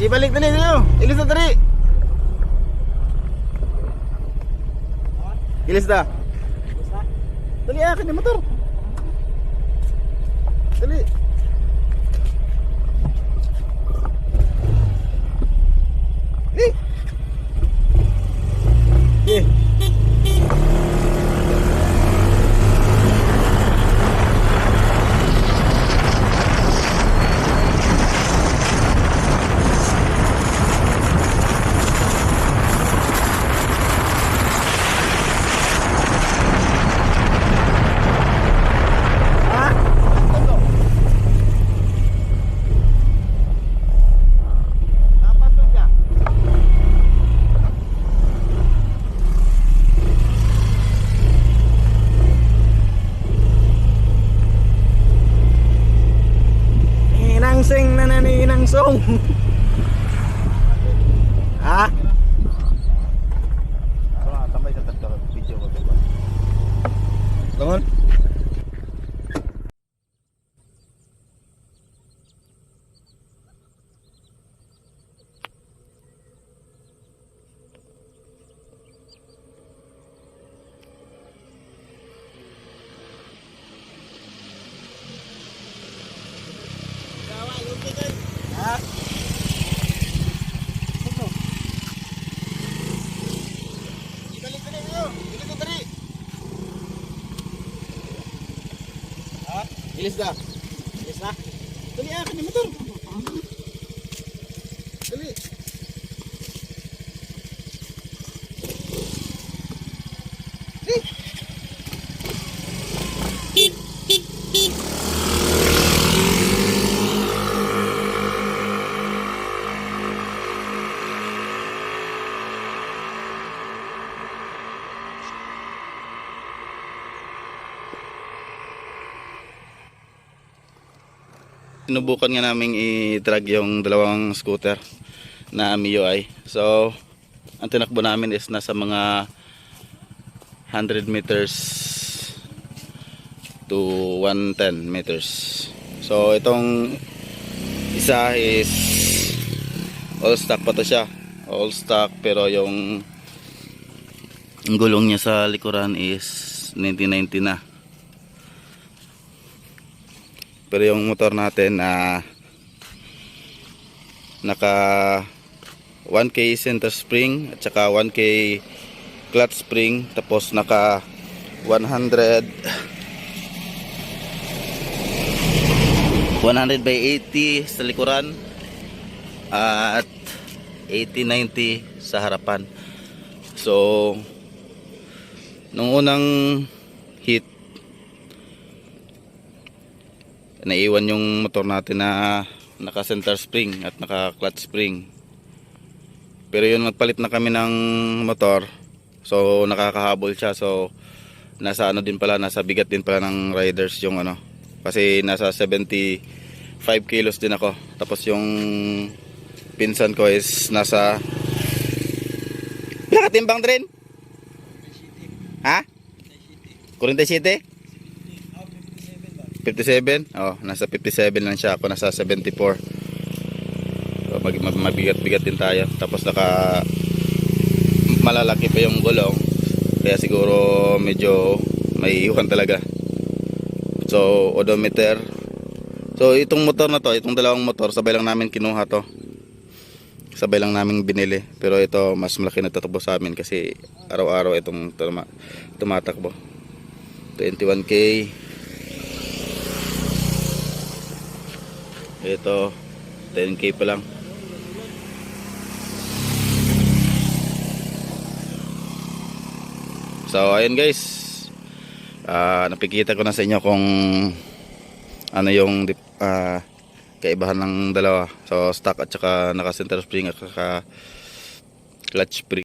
Ibalik dali dito. Ilis na dali. Ilis na. Dali akin yung motor. Dali. Eh. Eh. Sing na naninang song. Ha? Tambay sa tatlo video ko ba? Tungon. Ilis na. Ilis na. Dali akin yung motor. Dali. Sinubukan nga naming i-drag yung dalawang scooter na MIUI. So, ang tinakbo namin is nasa mga 100 meters to 110 meters. So, itong isa is all stock pa to siya. All stock, pero yung gulong niya sa likuran is 1990 na. Pero yung motor natin naka 1K center spring at saka 1K clutch spring, tapos naka 100 by 80 sa likuran at 80-90 sa harapan. So nung unang hit, naiwan yung motor natin na naka center spring at naka clutch spring. Pero yun, nagpalit na kami ng motor, so nakakahabol siya. So nasa ano din pala, nasa bigat din pala ng riders yung ano, kasi nasa 75 kilos din ako. Tapos yung pinsan ko is nasa ilang katimbang din? Ha? 47? 57? Oh, nasa 57 lang siya. Ako nasa 74. So, mabigat-bigat din tayo. Tapos naka malalaki pa yung gulong. Kaya siguro medyo may iwan talaga. So, odometer. So, itong motor na to, itong dalawang motor, sabay lang namin kinuha to. Sabay lang namin binili. Pero ito, mas malaki na tatakbo sa amin kasi araw-araw itong tumatakbo. 21K. Ito 10K pa lang. So ayun guys, napikita ko na sa inyo kung ano yung kaibahan ng dalawa. So stock at saka naka center spring at saka clutch free.